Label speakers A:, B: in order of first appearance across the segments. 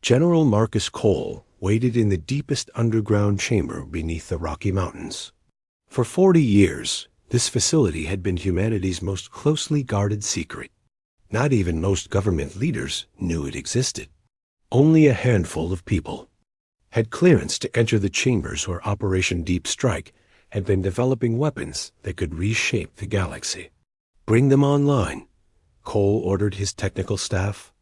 A: General Marcus Cole waited in the deepest underground chamber beneath the Rocky Mountains. For 40 years, this facility had been humanity's most closely guarded secret. Not even most government leaders knew it existed. Only a handful of people had clearance to enter the chambers where Operation Deep Strike had been developing weapons that could reshape the galaxy. Bring them online, Cole ordered his technical staff.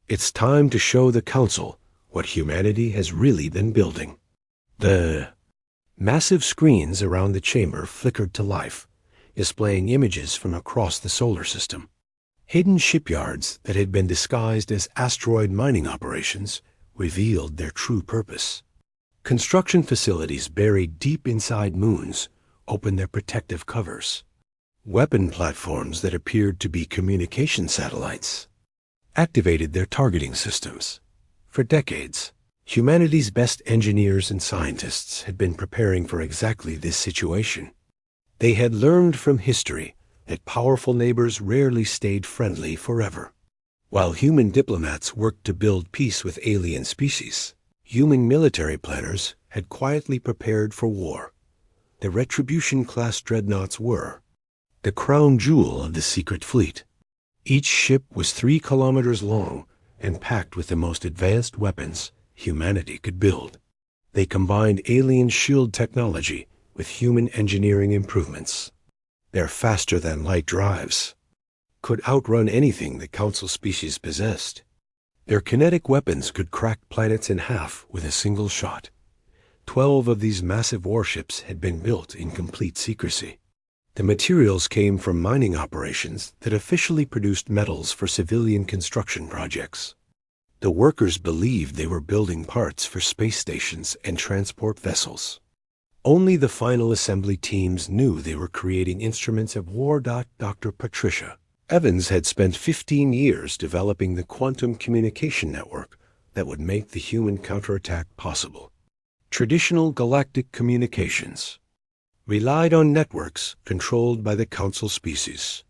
A: It's time to show the Council what humanity has really been building. The massive screens around the chamber flickered to life, displaying images from across the solar system. Hidden shipyards that had been disguised as asteroid mining operations revealed their true purpose. Construction facilities buried deep inside moons opened their protective covers. Weapon platforms that appeared to be communication satellites activated their targeting systems. For decades, humanity's best engineers and scientists had been preparing for exactly this situation. They had learned from history that powerful neighbors rarely stayed friendly forever. While human diplomats worked to build peace with alien species, human military planners had quietly prepared for war. The Retribution-class dreadnoughts were the crown jewel of the secret fleet. Each ship was 3 kilometers long and packed with the most advanced weapons humanity could build. They combined alien shield technology with human engineering improvements. Their faster-than-light drives could outrun anything the Council species possessed. Their kinetic weapons could crack planets in half with a single shot. 12 of these massive warships had been built in complete secrecy. The materials came from mining operations that officially produced metals for civilian construction projects. The workers believed they were building parts for space stations and transport vessels. Only the final assembly teams knew they were creating instruments of war. Dr. Patricia Evans had spent 15 years developing the quantum communication network that would make the human counterattack possible. Traditional galactic communications relied on networks controlled by the Council species.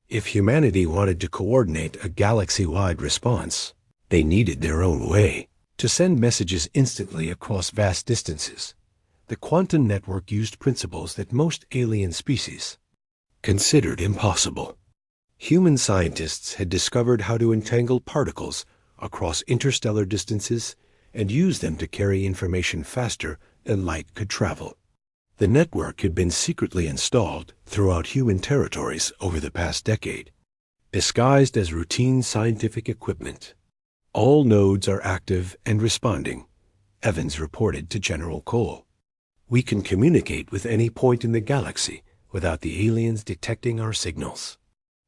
A: If humanity wanted to coordinate a galaxy-wide response, they needed their own way to send messages instantly across vast distances. The quantum network used principles that most alien species considered impossible. Human scientists had discovered how to entangle particles across interstellar distances and use them to carry information faster than light could travel. The network had been secretly installed throughout human territories over the past decade, disguised as routine scientific equipment. All nodes are active and responding, Evans reported to General Cole. We can communicate with any point in the galaxy without the aliens detecting our signals.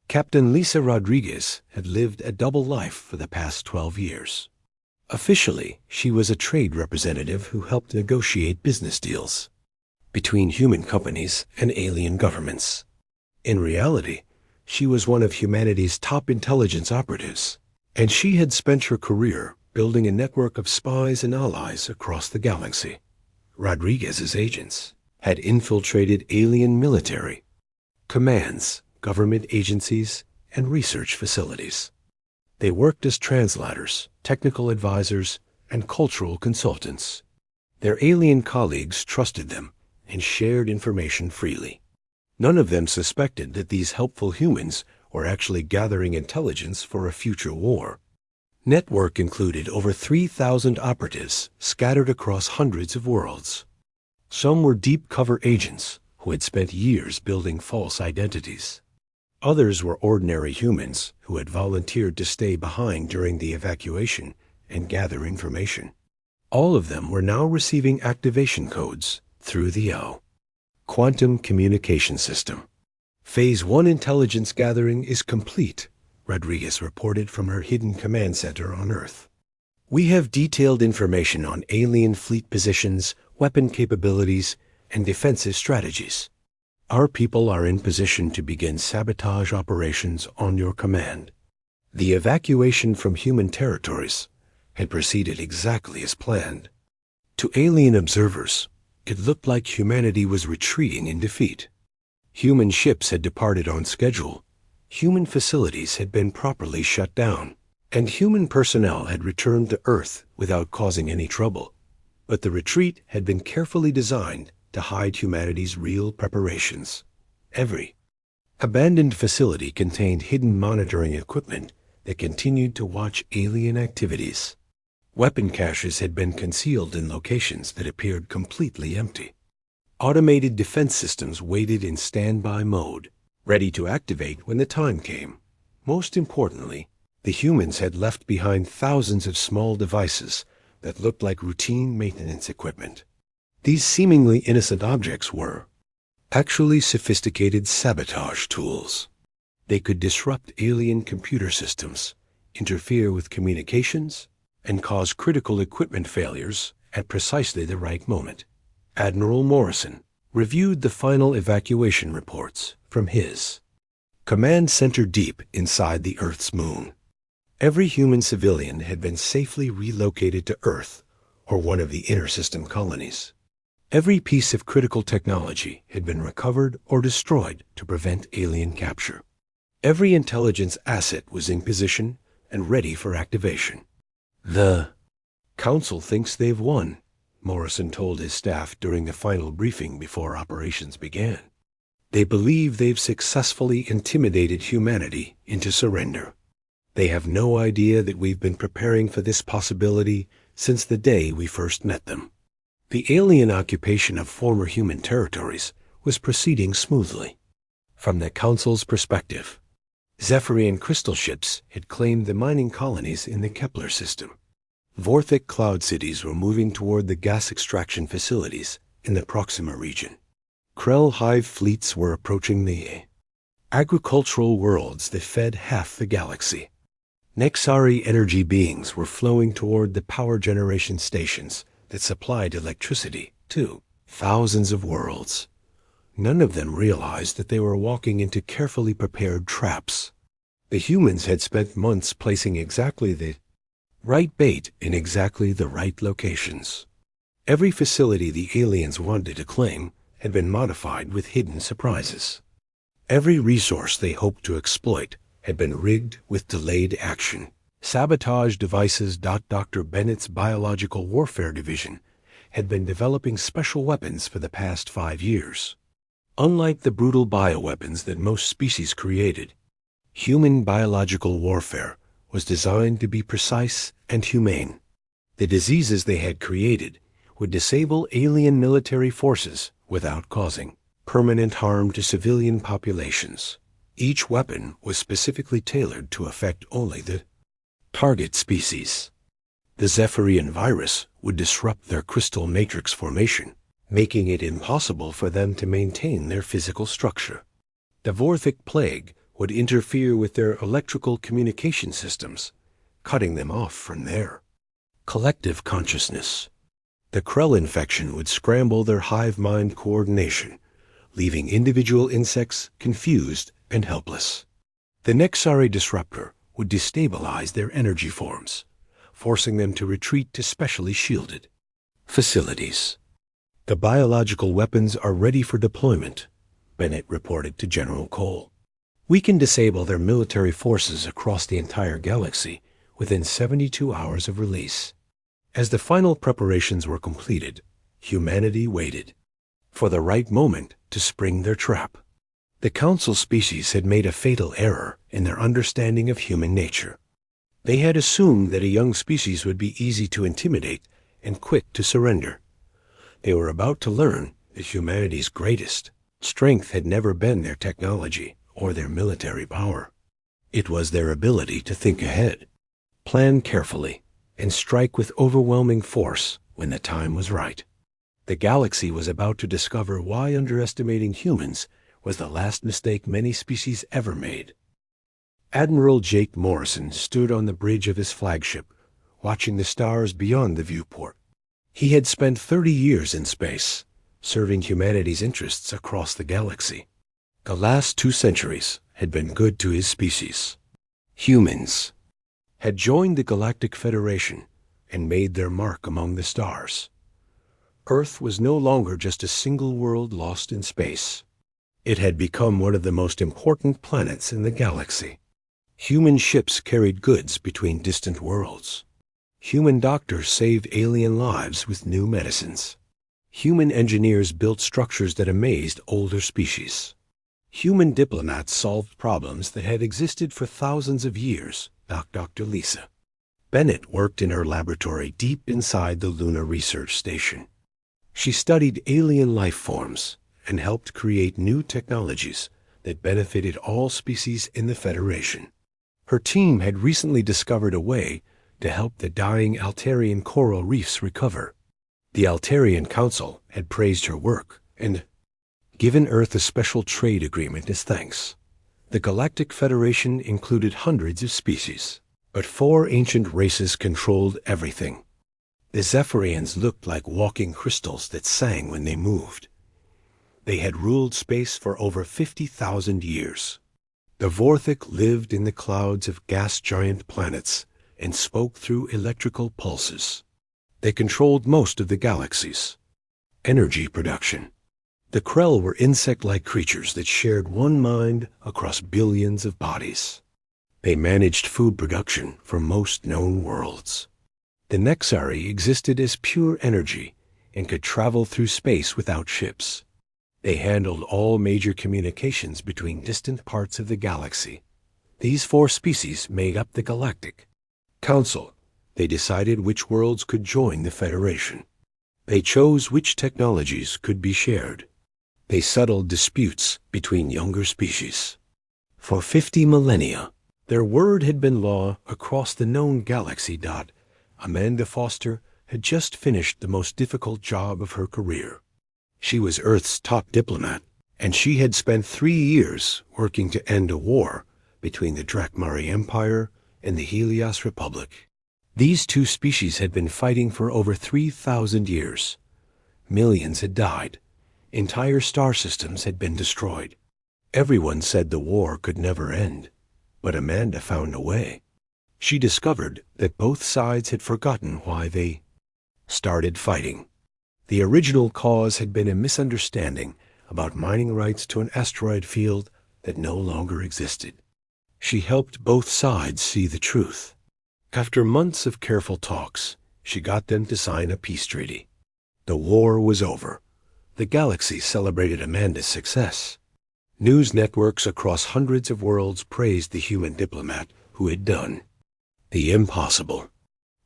A: Captain Lisa Rodriguez had lived a double life for the past 12 years. Officially, she was a trade representative who helped negotiate business deals between human companies and alien governments. In reality, she was one of humanity's top intelligence operatives, and she had spent her career building a network of spies and allies across the galaxy. Rodriguez's agents had infiltrated alien military commands, government agencies, and research facilities. They worked as translators, technical advisors, and cultural consultants. Their alien colleagues trusted them and shared information freely. None of them suspected that these helpful humans were actually gathering intelligence for a future war. Network included over 3,000 operatives scattered across hundreds of worlds. Some were deep cover agents who had spent years building false identities. Others were ordinary humans who had volunteered to stay behind during the evacuation and gather information. All of them were now receiving activation codes through the Quantum Communication System. Phase 1 intelligence gathering is complete, Rodriguez reported from her hidden command center on Earth. We have detailed information on alien fleet positions, weapon capabilities, and defensive strategies. Our people are in position to begin sabotage operations on your command. The evacuation from human territories had proceeded exactly as planned. To alien observers, it looked like humanity was retreating in defeat. Human ships had departed on schedule. Human facilities had been properly shut down. and human personnel had returned to Earth without causing any trouble. But the retreat had been carefully designed to hide humanity's real preparations. Every abandoned facility contained hidden monitoring equipment that continued to watch alien activities. Weapon caches had been concealed in locations that appeared completely empty. Automated defense systems waited in standby mode, ready to activate when the time came. Most importantly, the humans had left behind thousands of small devices that looked like routine maintenance equipment. These seemingly innocent objects were actually sophisticated sabotage tools. They could disrupt alien computer systems, interfere with communications, and cause critical equipment failures at precisely the right moment. Admiral Morrison reviewed the final evacuation reports from his command center deep inside the Earth's moon. Every human civilian had been safely relocated to Earth or one of the inner system colonies. Every piece of critical technology had been recovered or destroyed to prevent alien capture. Every intelligence asset was in position and ready for activation. The Council thinks they've won, Morrison told his staff during the final briefing before operations began. They believe they've successfully intimidated humanity into surrender. They have no idea that we've been preparing for this possibility since the day we first met them. The alien occupation of former human territories was proceeding smoothly. From the Council's perspective, Zephyrian crystal ships had claimed the mining colonies in the Kepler system. Vorthic cloud cities were moving toward the gas extraction facilities in the Proxima region. Krell hive fleets were approaching the agricultural worlds that fed half the galaxy. Nexari energy beings were flowing toward the power generation stations that supplied electricity to thousands of worlds. None of them realized that they were walking into carefully prepared traps. The humans had spent months placing exactly the right bait in exactly the right locations. Every facility the aliens wanted to claim had been modified with hidden surprises. Every resource they hoped to exploit had been rigged with delayed action. Sabotage devices. Dr. Bennett's Biological Warfare Division had been developing special weapons for the past 5 years. Unlike the brutal bioweapons that most species created, human biological warfare was designed to be precise and humane. The diseases they had created would disable alien military forces without causing permanent harm to civilian populations. Each weapon was specifically tailored to affect only the target species. The Zephyrian virus would disrupt their crystal matrix formation, making it impossible for them to maintain their physical structure. The Vorthic plague would interfere with their electrical communication systems, cutting them off from their collective consciousness. The Krell infection would scramble their hive mind coordination, leaving individual insects confused and helpless. The Nexari disruptor would destabilize their energy forms, forcing them to retreat to specially shielded facilities. The biological weapons are ready for deployment, Bennett reported to General Cole. We can disable their military forces across the entire galaxy within 72 hours of release. As the final preparations were completed, humanity waited for the right moment to spring their trap. The Council species had made a fatal error in their understanding of human nature. They had assumed that a young species would be easy to intimidate and quick to surrender. They were about to learn that humanity's greatest strength had never been their technology or their military power. It was their ability to think ahead, plan carefully, and strike with overwhelming force when the time was right. The galaxy was about to discover why underestimating humans was the last mistake many species ever made. Admiral Jake Morrison stood on the bridge of his flagship, watching the stars beyond the viewport. He had spent 30 years in space, serving humanity's interests across the galaxy. The last 2 centuries had been good to his species. Humans had joined the Galactic Federation and made their mark among the stars. Earth was no longer just a single world lost in space. It had become one of the most important planets in the galaxy. Human ships carried goods between distant worlds. Human doctors saved alien lives with new medicines. Human engineers built structures that amazed older species. Human diplomats solved problems that had existed for thousands of years, like Dr. Lisa. Bennett worked in her laboratory deep inside the Lunar Research Station. She studied alien life forms and helped create new technologies that benefited all species in the Federation. Her team had recently discovered a way to help the dying Altarian coral reefs recover. The Altarian Council had praised her work and given Earth a special trade agreement as thanks. The Galactic Federation included hundreds of species, but 4 ancient races controlled everything. The Zephyrians looked like walking crystals that sang when they moved. They had ruled space for over 50,000 years. The Vorthic lived in the clouds of gas-giant planets and spoke through electrical pulses. They controlled most of the galaxies. Energy production. The Krell were insect-like creatures that shared one mind across billions of bodies. They managed food production for most known worlds. The Nexari existed as pure energy and could travel through space without ships. They handled all major communications between distant parts of the galaxy. These 4 species made up the Galactic Council. They decided which worlds could join the Federation. They chose which technologies could be shared. They settled disputes between younger species. For 50 millennia, their word had been law across the known galaxy. Amanda Foster had just finished the most difficult job of her career. She was Earth's top diplomat, and she had spent 3 years working to end a war between the Drakmari Empire and the Helios Republic. These 2 species had been fighting for over 3,000 years. Millions had died. Entire star systems had been destroyed. Everyone said the war could never end, but Amanda found a way. She discovered that both sides had forgotten why they started fighting. The original cause had been a misunderstanding about mining rights to an asteroid field that no longer existed. She helped both sides see the truth. After months of careful talks, she got them to sign a peace treaty. The war was over. The galaxy celebrated Amanda's success. News networks across hundreds of worlds praised the human diplomat who had done the impossible.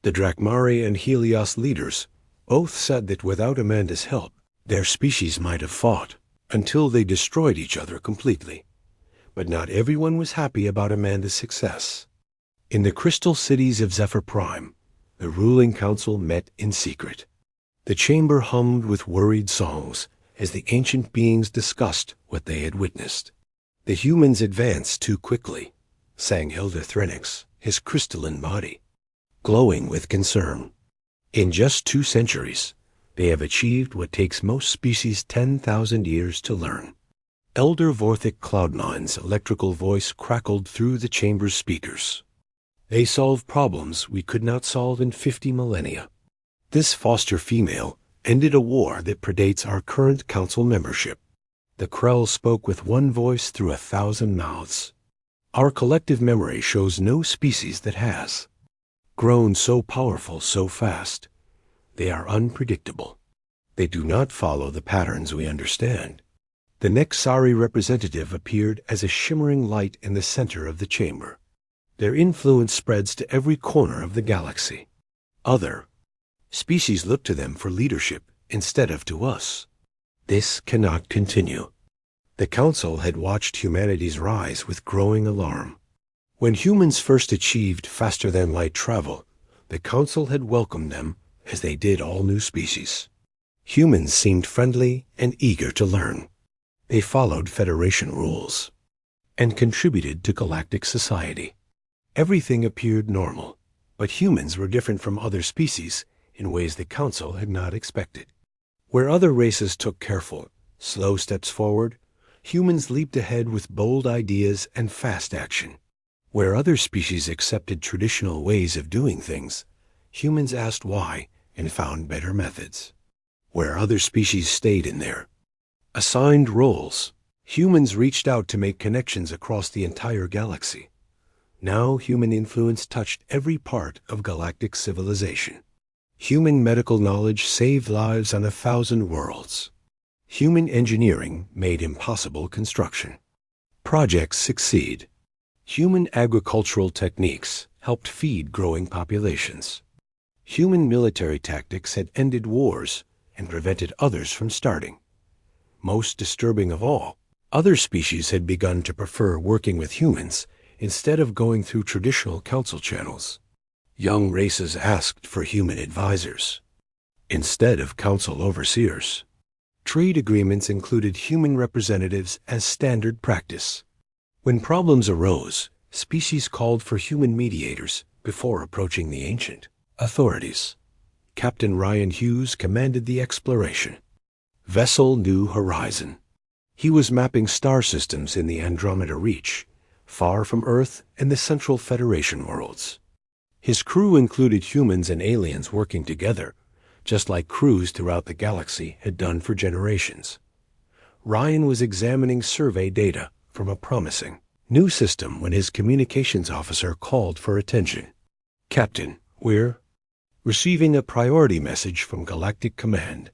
A: The Drakmari and Helios leaders both said that without Amanda's help, their species might have fought until they destroyed each other completely. But not everyone was happy about Amanda's success. In the crystal cities of SciFiPrime, the ruling council met in secret. The chamber hummed with worried songs as the ancient beings discussed what they had witnessed. The humans advanced too quickly, sang Elder Threnix, his crystalline body, glowing with concern. In just 2 centuries, they have achieved what takes most species 10,000 years to learn. Elder Vorthic Cloudmine's electrical voice crackled through the chamber's speakers. They solve problems we could not solve in 50 millennia. This foster female ended a war that predates our current council membership. The Krell spoke with one voice through 1,000 mouths. Our collective memory shows no species that has grown so powerful so fast. They are unpredictable. They do not follow the patterns we understand. The Nexari representative appeared as a shimmering light in the center of the chamber. Their influence spreads to every corner of the galaxy. Other species look to them for leadership instead of to us. This cannot continue. The Council had watched humanity's rise with growing alarm. When humans first achieved faster-than-light travel, the Council had welcomed them as they did all new species. Humans seemed friendly and eager to learn. They followed Federation rules and contributed to galactic society. Everything appeared normal, but humans were different from other species in ways the Council had not expected. Where other races took careful, slow steps forward, humans leaped ahead with bold ideas and fast action. Where other species accepted traditional ways of doing things, humans asked why and found better methods. Where other species stayed in their assigned roles, humans reached out to make connections across the entire galaxy. Now human influence touched every part of galactic civilization. Human medical knowledge saved lives on 1,000 worlds. Human engineering made impossible construction. Projects succeed. Human agricultural techniques helped feed growing populations. Human military tactics had ended wars and prevented others from starting. Most disturbing of all, other species had begun to prefer working with humans instead of going through traditional council channels. Young races asked for human advisors instead of council overseers. Trade agreements included human representatives as standard practice. When problems arose, species called for human mediators before approaching the ancient authorities. Captain Ryan Hughes commanded the exploration. Vessel New Horizon. He was mapping star systems in the Andromeda Reach, far from Earth and the Central Federation worlds. His crew included humans and aliens working together, just like crews throughout the galaxy had done for generations. Ryan was examining survey data from a promising new system when his communications officer called for attention. Captain, we're receiving a priority message from Galactic Command.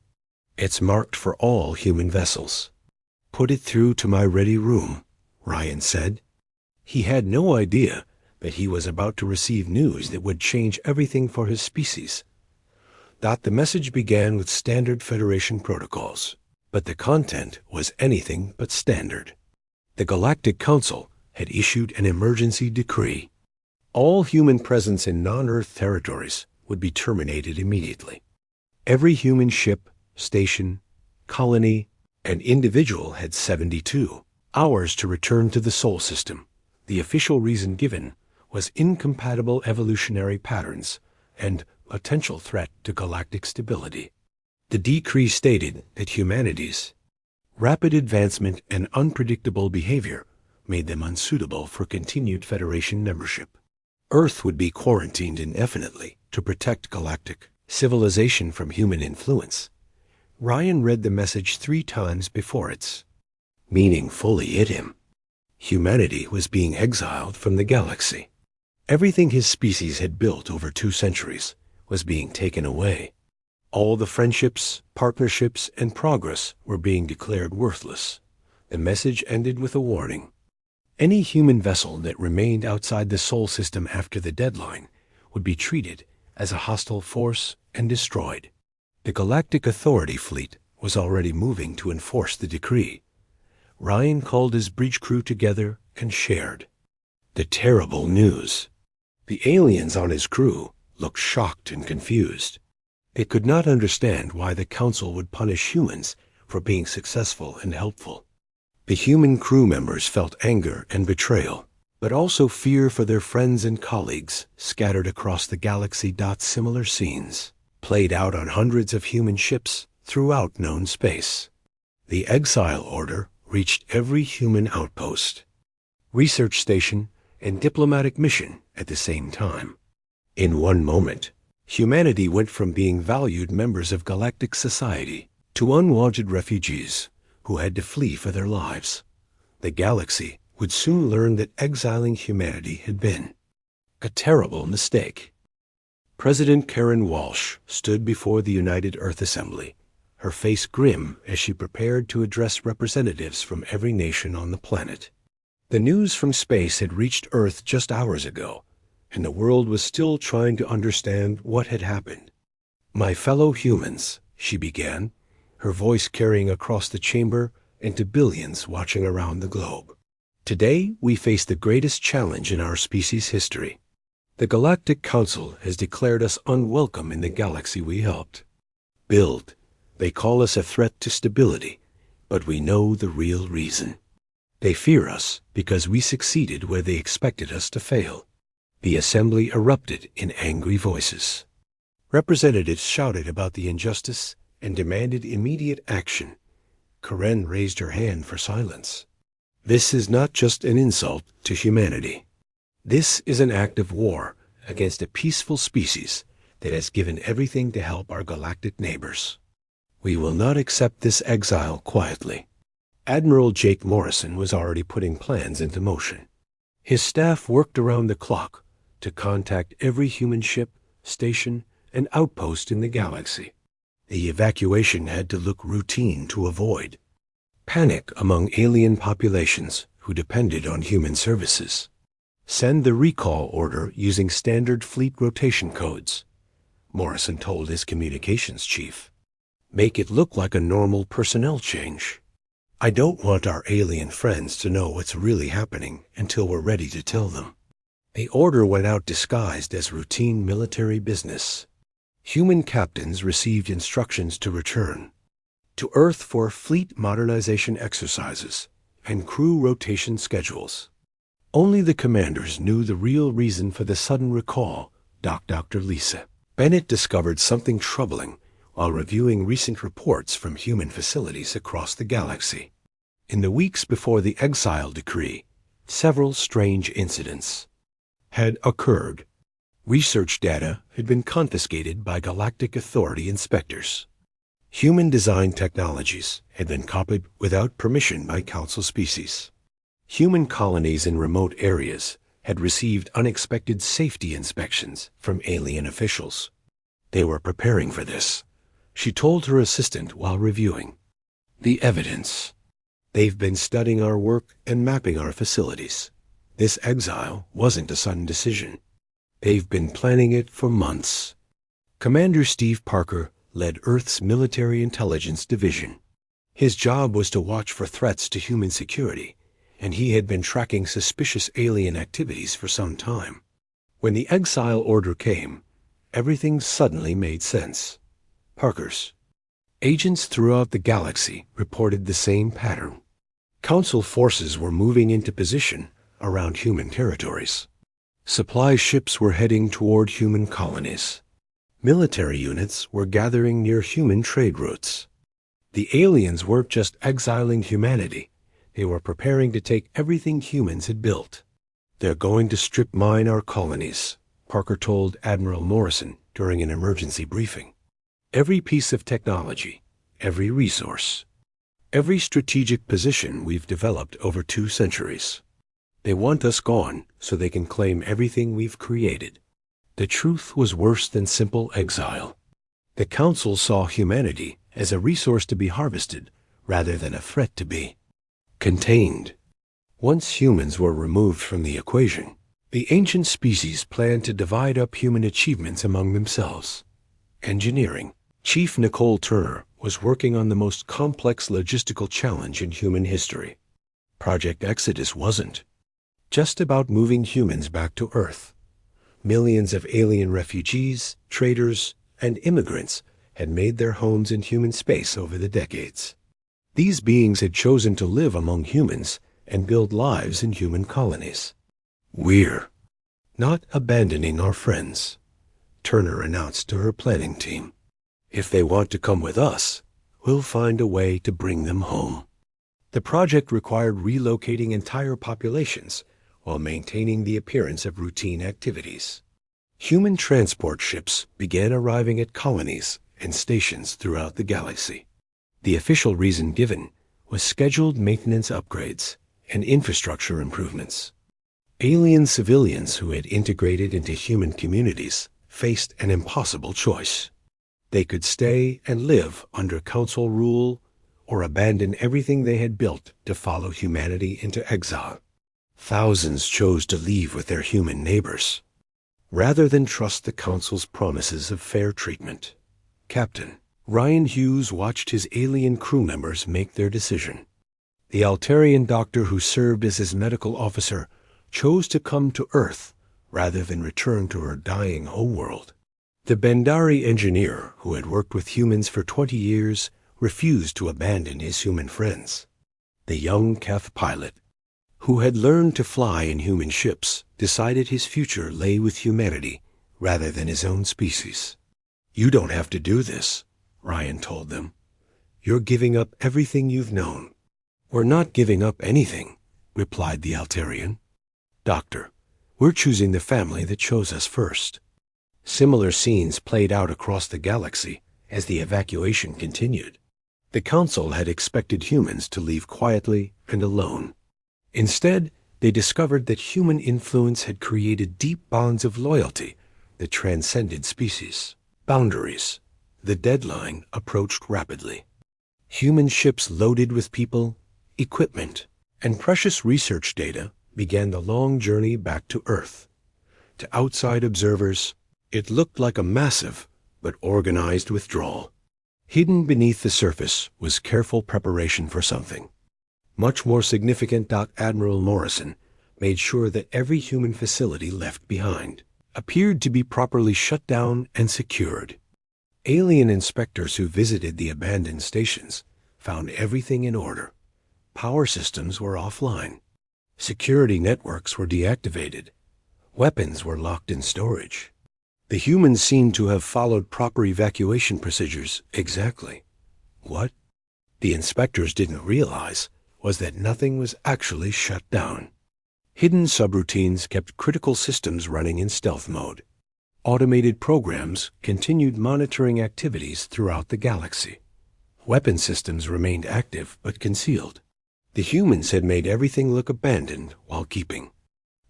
A: It's marked for all human vessels. Put it through to my ready room, Ryan said. He had no idea that he was about to receive news that would change everything for his species. The message began with standard Federation protocols, but the content was anything but standard. The Galactic Council had issued an emergency decree. All human presence in non-Earth territories would be terminated immediately. Every human ship, station, colony, and individual had 72 hours to return to the Sol system. The official reason given was incompatible evolutionary patterns and potential threat to galactic stability. The decree stated that humanity's rapid advancement and unpredictable behavior made them unsuitable for continued Federation membership. Earth would be quarantined indefinitely to protect galactic civilization from human influence. Ryan read the message 3 times before its meaning fully hit him. Humanity was being exiled from the galaxy. Everything his species had built over 2 centuries was being taken away. All the friendships, partnerships, and progress were being declared worthless. The message ended with a warning. Any human vessel that remained outside the Sol system after the deadline would be treated as a hostile force and destroyed. The Galactic Authority fleet was already moving to enforce the decree. Ryan called his bridge crew together and shared the terrible news. The aliens on his crew looked shocked and confused. They could not understand why the Council would punish humans for being successful and helpful. The human crew members felt anger and betrayal, but also fear for their friends and colleagues scattered across the galaxy. Similar scenes played out on hundreds of human ships throughout known space. The Exile Order reached every human outpost, research station, and diplomatic mission at the same time. In one moment, humanity went from being valued members of galactic society to unwanted refugees who had to flee for their lives. The galaxy would soon learn that exiling humanity had been a terrible mistake. President Karen Walsh stood before the United Earth Assembly, her face grim as she prepared to address representatives from every nation on the planet. The news from space had reached Earth just hours ago, and the world was still trying to understand what had happened. My fellow humans, she began, her voice carrying across the chamber and to billions watching around the globe. Today, we face the greatest challenge in our species' history. The Galactic Council has declared us unwelcome in the galaxy we helped build. They call us a threat to stability, but we know the real reason. They fear us because we succeeded where they expected us to fail. The assembly erupted in angry voices. Representatives shouted about the injustice and demanded immediate action. Karen raised her hand for silence. This is not just an insult to humanity. This is an act of war against a peaceful species that has given everything to help our galactic neighbors. We will not accept this exile quietly. Admiral Jake Morrison was already putting plans into motion. His staff worked around the clock to contact every human ship, station, and outpost in the galaxy. The evacuation had to look routine to avoid panic among alien populations who depended on human services. Send the recall order using standard fleet rotation codes, Morrison told his communications chief. Make it look like a normal personnel change. I don't want our alien friends to know what's really happening until we're ready to tell them. The order went out disguised as routine military business. Human captains received instructions to return to Earth for fleet modernization exercises and crew rotation schedules. Only the commanders knew the real reason for the sudden recall, Dr. Lisa. Bennett discovered something troubling while reviewing recent reports from human facilities across the galaxy. In the weeks before the Exiled decree, several strange incidents had occurred. Research data had been confiscated by Galactic Authority inspectors. Human-designed technologies had been copied without permission by Council species. Human colonies in remote areas had received unexpected safety inspections from alien officials. They were preparing for this, she told her assistant while reviewing the evidence. They've been studying our work and mapping our facilities. This exile wasn't a sudden decision. They've been planning it for months. Commander Steve Parker led Earth's Military Intelligence Division. His job was to watch for threats to human security, and he had been tracking suspicious alien activities for some time. When the exile order came, everything suddenly made sense. Parker's agents throughout the galaxy reported the same pattern. Council forces were moving into position around human territories. Supply ships were heading toward human colonies. Military units were gathering near human trade routes. The aliens weren't just exiling humanity. They were preparing to take everything humans had built. They're going to strip mine our colonies, Parker told Admiral Morrison during an emergency briefing. Every piece of technology, every resource, every strategic position we've developed over 2 centuries. They want us gone so they can claim everything we've created. The truth was worse than simple exile. The Council saw humanity as a resource to be harvested rather than a threat to be contained. Once humans were removed from the equation, the ancient species planned to divide up human achievements among themselves. Engineering. Chief Nicole Turner was working on the most complex logistical challenge in human history. Project Exodus wasn't just about moving humans back to Earth. Millions of alien refugees, traders, and immigrants had made their homes in human space over the decades. These beings had chosen to live among humans and build lives in human colonies. We're not abandoning our friends, Turner announced to her planning team. If they want to come with us, we'll find a way to bring them home. The project required relocating entire populations while maintaining the appearance of routine activities. Human transport ships began arriving at colonies and stations throughout the galaxy. The official reason given was scheduled maintenance upgrades and infrastructure improvements. Alien civilians who had integrated into human communities faced an impossible choice. They could stay and live under Council rule or abandon everything they had built to follow humanity into exile. Thousands chose to leave with their human neighbors, rather than trust the Council's promises of fair treatment. Captain Ryan Hughes watched his alien crew members make their decision. The Altarian doctor who served as his medical officer chose to come to Earth rather than return to her dying homeworld. The Bendari engineer, who had worked with humans for 20 years, refused to abandon his human friends. The young Keth pilot, who had learned to fly in human ships, decided his future lay with humanity rather than his own species. You don't have to do this, Ryan told them. You're giving up everything you've known. We're not giving up anything, replied the Altarian. Doctor, we're choosing the family that chose us first. Similar scenes played out across the galaxy as the evacuation continued. The Council had expected humans to leave quietly and alone. Instead, they discovered that human influence had created deep bonds of loyalty that transcended species boundaries. The deadline approached rapidly. Human ships loaded with people, equipment, and precious research data began the long journey back to Earth. To outside observers, it looked like a massive but organized withdrawal. Hidden beneath the surface was careful preparation for something much more significant. Admiral Morrison made sure that every human facility left behind appeared to be properly shut down and secured. Alien inspectors who visited the abandoned stations found everything in order. Power systems were offline. Security networks were deactivated. Weapons were locked in storage. The humans seemed to have followed proper evacuation procedures exactly. What the inspectors didn't realize was that nothing was actually shut down. Hidden subroutines kept critical systems running in stealth mode. Automated programs continued monitoring activities throughout the galaxy. Weapon systems remained active but concealed. The humans had made everything look abandoned while keeping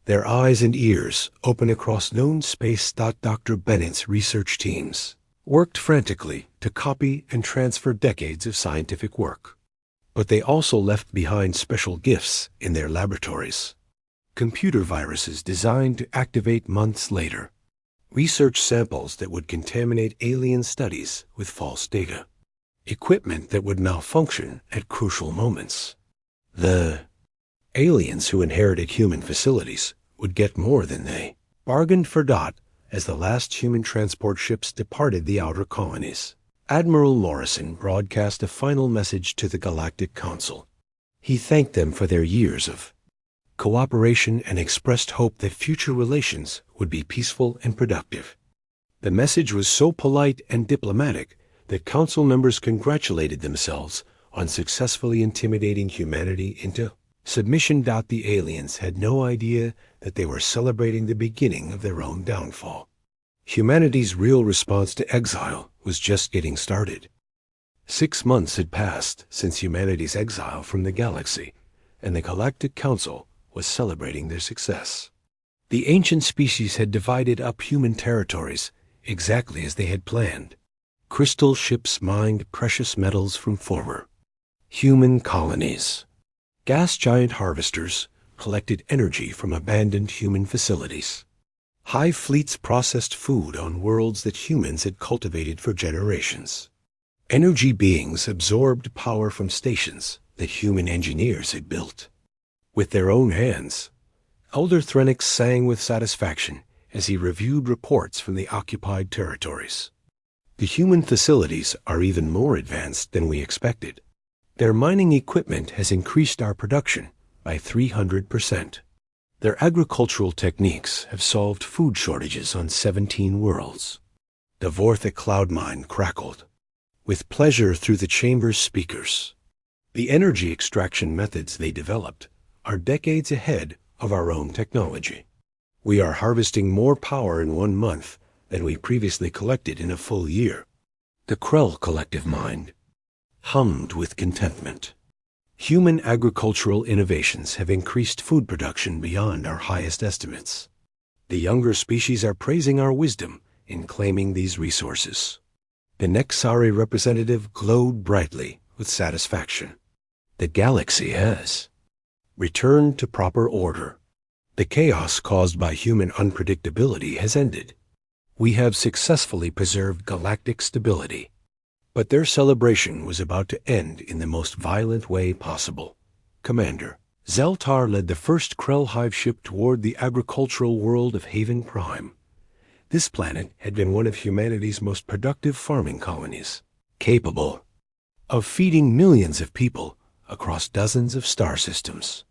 A: their eyes and ears open across known space. Dr. Bennett's research teams worked frantically to copy and transfer decades of scientific work. But they also left behind special gifts in their laboratories. Computer viruses designed to activate months later. Research samples that would contaminate alien studies with false data. Equipment that would malfunction at crucial moments. The aliens who inherited human facilities would get more than they bargained for. As the last human transport ships departed the outer colonies, Admiral Morrison broadcast a final message to the Galactic Council. He thanked them for their years of cooperation and expressed hope that future relations would be peaceful and productive. The message was so polite and diplomatic that council members congratulated themselves on successfully intimidating humanity into submission. The aliens had no idea that they were celebrating the beginning of their own downfall. Humanity's real response to exile was just getting started. 6 months had passed since humanity's exile from the galaxy, and the Galactic Council was celebrating their success. The ancient species had divided up human territories exactly as they had planned. Crystal ships mined precious metals from former human colonies. Gas giant harvesters collected energy from abandoned human facilities. Hive fleets processed food on worlds that humans had cultivated for generations. Energy beings absorbed power from stations that human engineers had built with their own hands. Elder Threnix sang with satisfaction as he reviewed reports from the occupied territories. The human facilities are even more advanced than we expected. Their mining equipment has increased our production by 300%. Their agricultural techniques have solved food shortages on 17 worlds. The Vorthic cloud mine crackled with pleasure through the chamber's speakers. The energy extraction methods they developed are decades ahead of our own technology. We are harvesting more power in 1 month than we previously collected in a full year. The Krell collective mind hummed with contentment. Human agricultural innovations have increased food production beyond our highest estimates. The younger species are praising our wisdom in claiming these resources. The Nexari representative glowed brightly with satisfaction. The galaxy has returned to proper order. The chaos caused by human unpredictability has ended. We have successfully preserved galactic stability. But their celebration was about to end in the most violent way possible. Commander Zeltar led the first Krell hive ship toward the agricultural world of HFY. This planet had been one of humanity's most productive farming colonies, capable of feeding millions of people across dozens of star systems.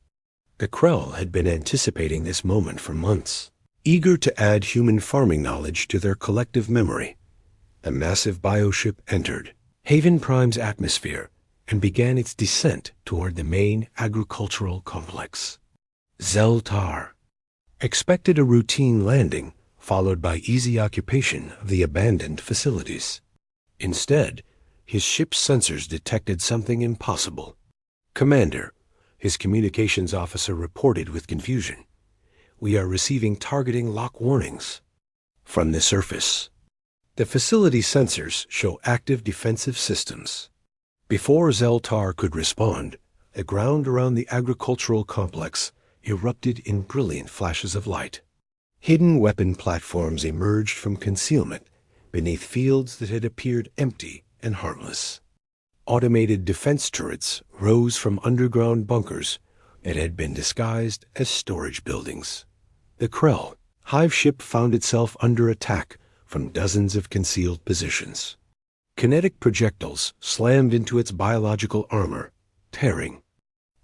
A: The Krell had been anticipating this moment for months, eager to add human farming knowledge to their collective memory. The massive bioship entered HFY's atmosphere and began its descent toward the main agricultural complex. Zeltar expected a routine landing followed by easy occupation of the abandoned facilities. Instead, his ship's sensors detected something impossible. Commander, His communications officer reported with confusion. "We are receiving targeting lock warnings." From the surface, the facility sensors show active defensive systems. Before Zeltar could respond, the ground around the agricultural complex erupted in brilliant flashes of light. Hidden weapon platforms emerged from concealment beneath fields that had appeared empty and harmless. Automated defense turrets rose from underground bunkers that had been disguised as storage buildings. The Krell hive ship found itself under attack from dozens of concealed positions. Kinetic projectiles slammed into its biological armor, tearing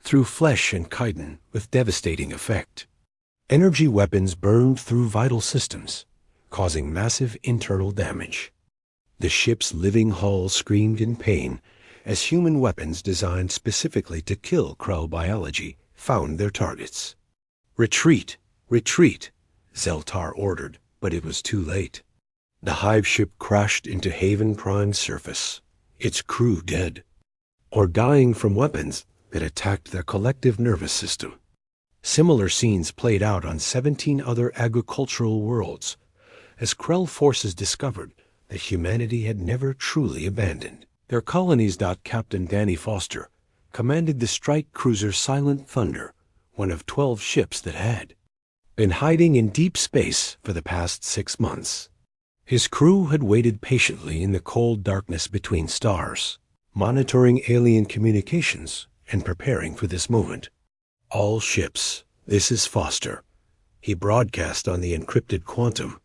A: through flesh and chitin with devastating effect. Energy weapons burned through vital systems, causing massive internal damage. The ship's living hull screamed in pain as human weapons designed specifically to kill Krell biology found their targets. "Retreat! Retreat!" Zeltar ordered, but it was too late. The hive ship crashed into HFY's surface, its crew dead, or dying from weapons that attacked their collective nervous system. Similar scenes played out on 17 other agricultural worlds, as Krell forces discovered that humanity had never truly abandoned their colonies. Captain Danny Foster commanded the strike cruiser Silent Thunder, one of 12 ships that had been hiding in deep space for the past 6 months. His crew had waited patiently in the cold darkness between stars, monitoring alien communications and preparing for this moment. "All ships, this is Foster," he broadcast on the encrypted quantum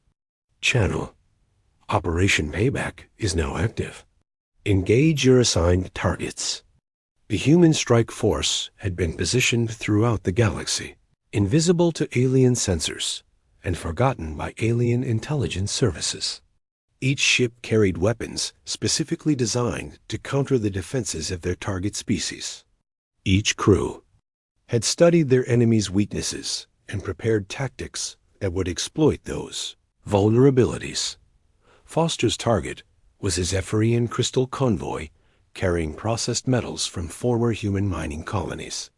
A: channel. "Operation Payback is now active. Engage your assigned targets." The human strike force had been positioned throughout the galaxy, invisible to alien sensors and forgotten by alien intelligence services. Each ship carried weapons specifically designed to counter the defenses of their target species. Each crew had studied their enemy's weaknesses and prepared tactics that would exploit those vulnerabilities. Foster's target was a Zephyrian crystal convoy carrying processed metals from former human mining colonies.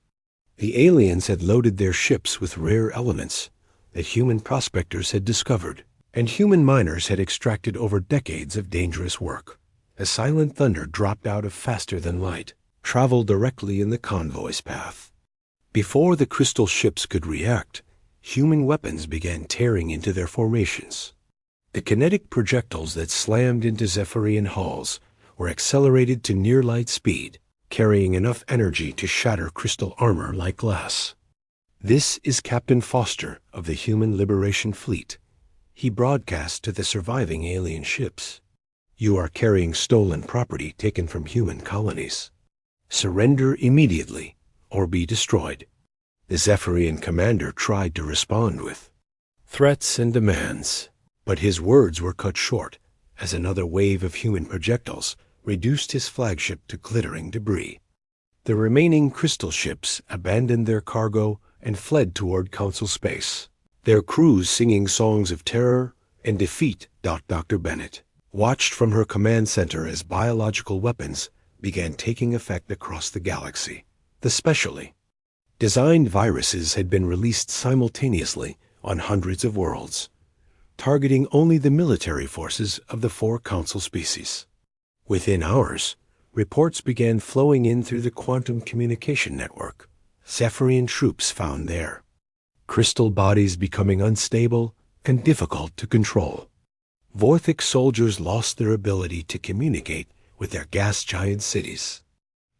A: The aliens had loaded their ships with rare elements that human prospectors had discovered, and human miners had extracted over decades of dangerous work. A Silent Thunder dropped out of faster than light, traveled directly in the convoy's path. Before the crystal ships could react, human weapons began tearing into their formations. The kinetic projectiles that slammed into Zephyrian hulls were accelerated to near-light speed, carrying enough energy to shatter crystal armor like glass. "This is Captain Foster of the Human Liberation Fleet," he broadcast to the surviving alien ships. "You are carrying stolen property taken from human colonies. Surrender immediately or be destroyed." The Zephyrian commander tried to respond with threats and demands, but his words were cut short as another wave of human projectiles reduced his flagship to glittering debris. The remaining crystal ships abandoned their cargo and fled toward Council space, their crews singing songs of terror and defeat. Dr. Bennett watched from her command center as biological weapons began taking effect across the galaxy. The specially designed viruses had been released simultaneously on hundreds of worlds, targeting only the military forces of the 4 Council species. Within hours, reports began flowing in through the quantum communication network. Zephyrian troops found their crystal bodies becoming unstable and difficult to control. Vorthic soldiers lost their ability to communicate with their gas giant cities.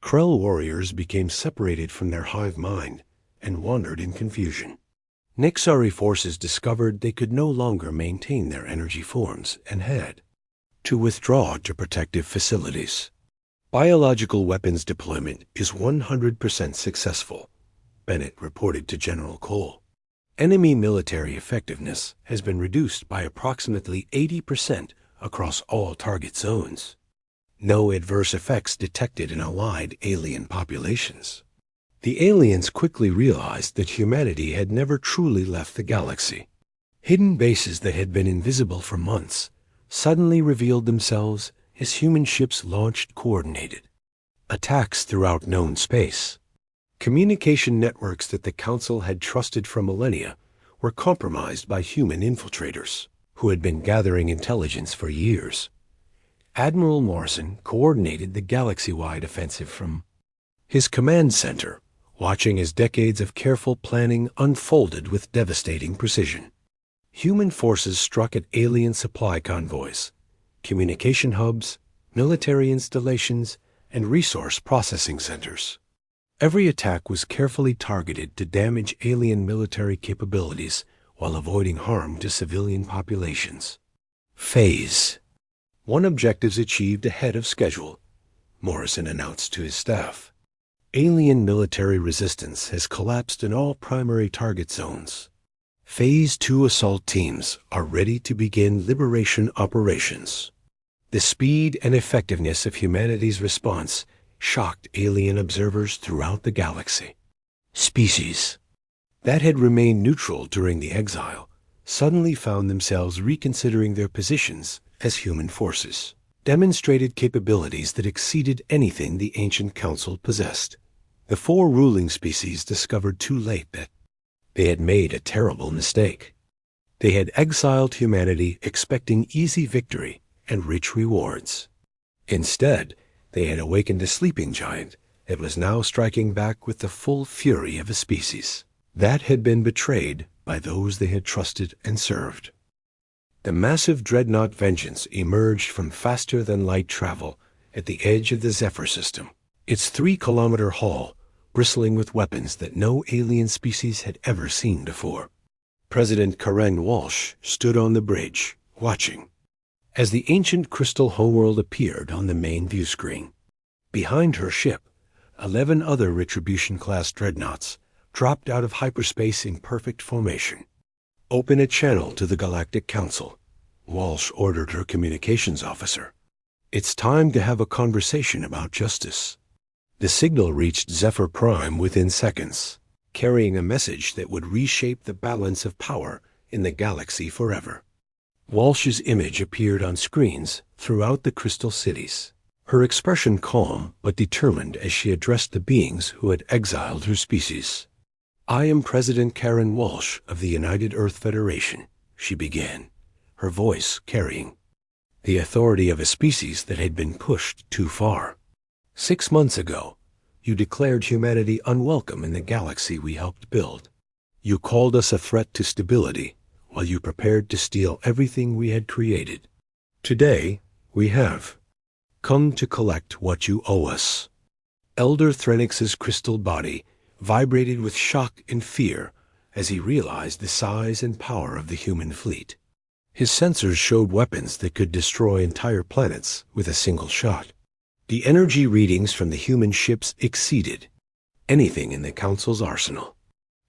A: Krell warriors became separated from their hive mind and wandered in confusion. Nixari forces discovered they could no longer maintain their energy forms and had to withdraw to protective facilities. "Biological weapons deployment is 100% successful," Bennett reported to General Cole. "Enemy military effectiveness has been reduced by approximately 80% across all target zones. No adverse effects detected in allied alien populations." The aliens quickly realized that humanity had never truly left the galaxy. Hidden bases that had been invisible for months suddenly revealed themselves as human ships launched coordinated attacks throughout known space. Communication networks that the Council had trusted for millennia were compromised by human infiltrators who had been gathering intelligence for years. Admiral Morrison coordinated the galaxy-wide offensive from his command center, watching as decades of careful planning unfolded with devastating precision. Human forces struck at alien supply convoys, communication hubs, military installations, and resource processing centers. Every attack was carefully targeted to damage alien military capabilities while avoiding harm to civilian populations. Phase 1 objectives achieved ahead of schedule, Morrison announced to his staff. Alien military resistance has collapsed in all primary target zones. Phase 2 assault teams are ready to begin liberation operations. The speed and effectiveness of humanity's response shocked alien observers throughout the galaxy. Species that had remained neutral during the exile suddenly found themselves reconsidering their positions as human forces, demonstrated capabilities that exceeded anything the ancient council possessed. The 4 ruling species discovered too late that they had made a terrible mistake. They had exiled humanity expecting easy victory and rich rewards. Instead, they had awakened a sleeping giant that was now striking back with the full fury of a species that had been betrayed by those they had trusted and served. The massive dreadnought Vengeance emerged from faster-than-light travel at the edge of the Zephyr system, its 3-kilometer hull bristling with weapons that no alien species had ever seen before. President Karen Walsh stood on the bridge, watching, as the ancient crystal homeworld appeared on the main view screen. Behind her ship, 11 other Retribution-class dreadnoughts dropped out of hyperspace in perfect formation. "Open a channel to the Galactic Council," Walsh ordered her communications officer. "It's time to have a conversation about justice." The signal reached SciFiPrime within seconds, carrying a message that would reshape the balance of power in the galaxy forever. Walsh's image appeared on screens throughout the crystal cities, her expression calm but determined as she addressed the beings who had exiled her species. "I am President Karen Walsh of the United Earth Federation," she began, her voice carrying the authority of a species that had been pushed too far. 6 months ago, you declared humanity unwelcome in the galaxy we helped build. You called us a threat to stability, while you prepared to steal everything we had created. Today, we have come to collect what you owe us. Elder Threnix's crystal body vibrated with shock and fear as he realized the size and power of the human fleet. His sensors showed weapons that could destroy entire planets with a single shot. The energy readings from the human ships exceeded anything in the Council's arsenal.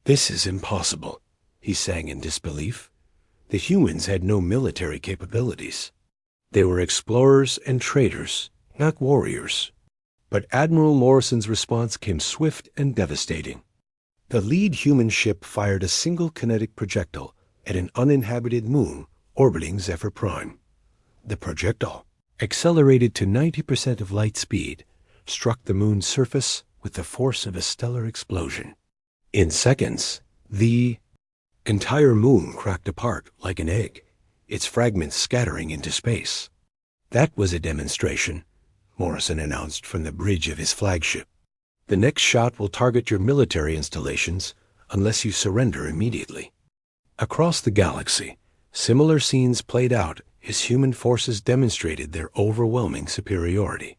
A: "This is impossible," he sang in disbelief. The humans had no military capabilities. They were explorers and traders, not warriors. But Admiral Morrison's response came swift and devastating. The lead human ship fired a single kinetic projectile at an uninhabited moon orbiting SciFiPrime. The projectile, accelerated to 90% of light speed, struck the moon's surface with the force of a stellar explosion. In seconds, the entire moon cracked apart like an egg, its fragments scattering into space. "That was a demonstration," Morrison announced from the bridge of his flagship. "The next shot will target your military installations unless you surrender immediately." Across the galaxy, similar scenes played out as human forces demonstrated their overwhelming superiority.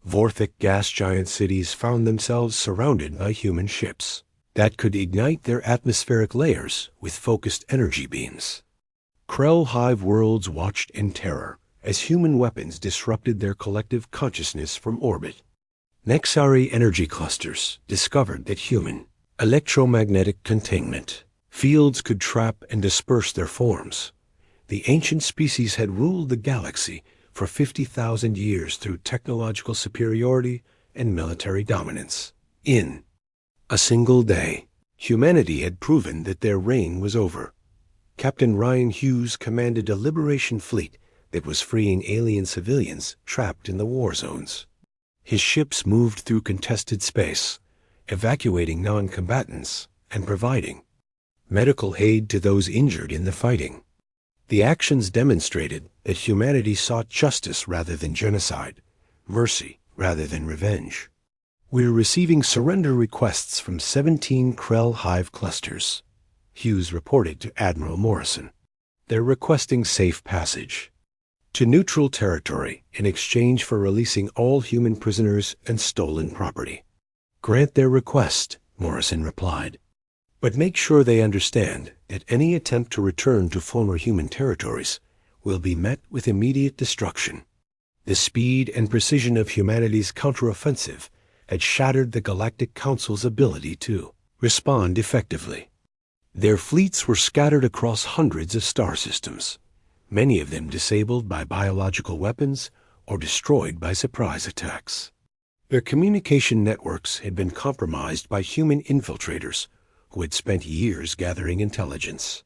A: Vorthic gas giant cities found themselves surrounded by human ships that could ignite their atmospheric layers with focused energy beams. Krell hive worlds watched in terror as human weapons disrupted their collective consciousness from orbit. Nexari energy clusters discovered that human electromagnetic containment fields could trap and disperse their forms. The ancient species had ruled the galaxy for 50,000 years through technological superiority and military dominance. In a single day, humanity had proven that their reign was over. Captain Ryan Hughes commanded a liberation fleet that was freeing alien civilians trapped in the war zones. His ships moved through contested space, evacuating non-combatants and providing medical aid to those injured in the fighting. The actions demonstrated that humanity sought justice rather than genocide, mercy rather than revenge. We're receiving surrender requests from 17 Krell hive clusters, Hughes reported to Admiral Morrison. They're requesting safe passage to neutral territory in exchange for releasing all human prisoners and stolen property. Grant their request, Morrison replied. But make sure they understand that any attempt to return to former human territories will be met with immediate destruction. The speed and precision of humanity's counteroffensive had shattered the Galactic Council's ability to respond effectively. Their fleets were scattered across hundreds of star systems, many of them disabled by biological weapons or destroyed by surprise attacks. Their communication networks had been compromised by human infiltrators who had spent years gathering intelligence.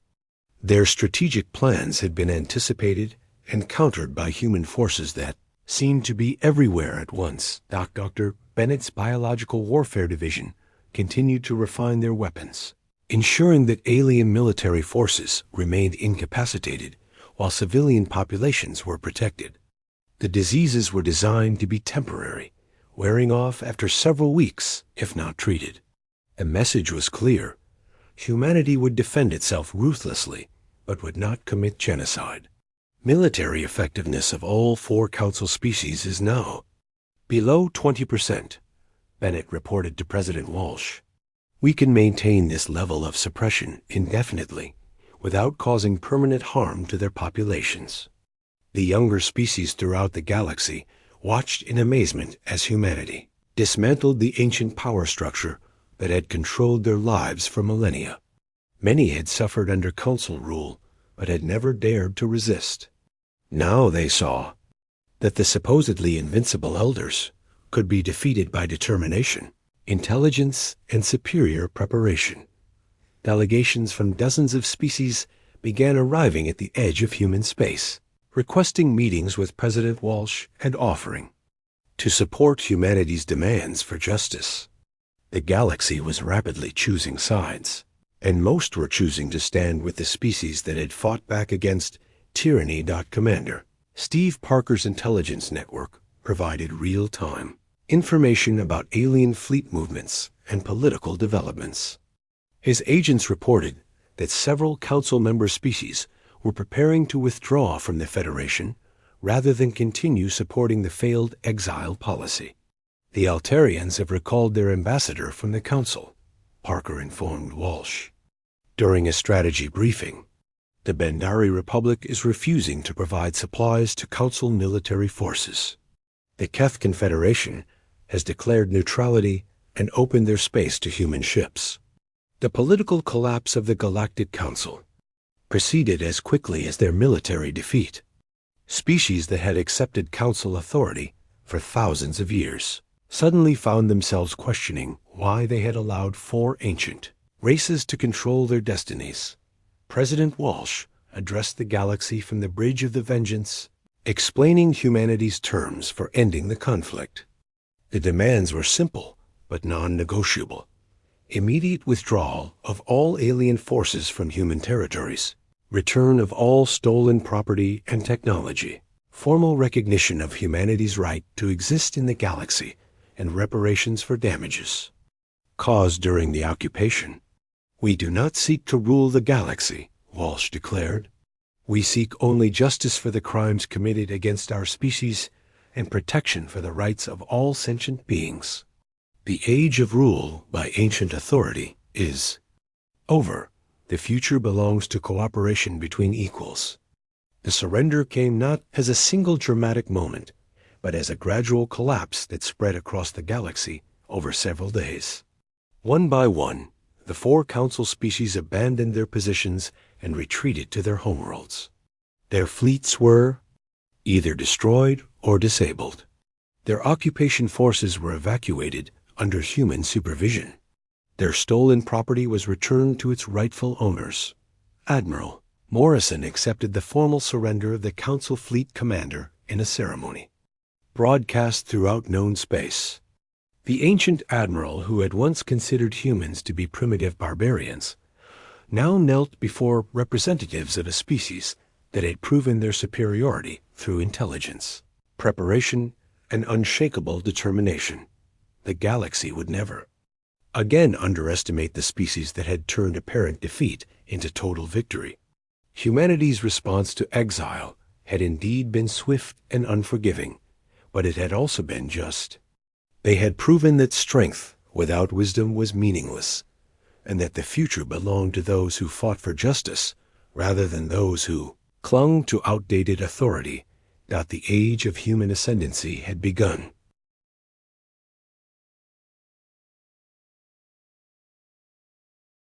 A: Their strategic plans had been anticipated and countered by human forces that seemed to be everywhere at once. Dr. Bennett's Biological Warfare Division continued to refine their weapons, ensuring that alien military forces remained incapacitated while civilian populations were protected. The diseases were designed to be temporary, wearing off after several weeks if not treated. The message was clear. Humanity would defend itself ruthlessly, but would not commit genocide. Military effectiveness of all 4 Council species is now below 20%, Bennett reported to President Walsh. We can maintain this level of suppression indefinitely without causing permanent harm to their populations. The younger species throughout the galaxy watched in amazement as humanity dismantled the ancient power structure that had controlled their lives for millennia. Many had suffered under Council rule, but had never dared to resist. Now they saw that the supposedly invincible elders could be defeated by determination, intelligence, and superior preparation. Delegations from dozens of species began arriving at the edge of human space, requesting meetings with President Walsh and offering to support humanity's demands for justice. The galaxy was rapidly choosing sides, and most were choosing to stand with the species that had fought back against tyranny. Commander Steve Parker's intelligence network provided real-time information about alien fleet movements and political developments. His agents reported that several Council member species were preparing to withdraw from the Federation rather than continue supporting the failed exile policy. The Altarians have recalled their ambassador from the Council, Parker informed Walsh. During a strategy briefing, the Bandari Republic is refusing to provide supplies to Council military forces. The Keth Confederation has declared neutrality and opened their space to human ships. The political collapse of the Galactic Council proceeded as quickly as their military defeat. Species that had accepted Council authority for thousands of years suddenly found themselves questioning why they had allowed 4 ancient races to control their destinies. President Walsh addressed the galaxy from the Bridge of the Vengeance, explaining humanity's terms for ending the conflict. The demands were simple but non-negotiable. Immediate withdrawal of all alien forces from human territories, return of all stolen property and technology, formal recognition of humanity's right to exist in the galaxy, and reparations for damages caused during the occupation. We do not seek to rule the galaxy, Walsh declared. We seek only justice for the crimes committed against our species and protection for the rights of all sentient beings. The age of rule by ancient authority is over. The future belongs to cooperation between equals. The surrender came not as a single dramatic moment, but as a gradual collapse that spread across the galaxy over several days. One by one, the 4 Council species abandoned their positions and retreated to their homeworlds. Their fleets were either destroyed or disabled. Their occupation forces were evacuated under human supervision. Their stolen property was returned to its rightful owners. Admiral Morrison accepted the formal surrender of the Council Fleet Commander in a ceremony broadcast throughout known space. The ancient admiral who had once considered humans to be primitive barbarians now knelt before representatives of a species that had proven their superiority through intelligence, preparation, and unshakable determination. The galaxy would never again underestimate the species that had turned apparent defeat into total victory. Humanity's response to exile had indeed been swift and unforgiving, but it had also been just. They had proven that strength without wisdom was meaningless, and that the future belonged to those who fought for justice rather than those who clung to outdated authority. That the age of human ascendancy had begun.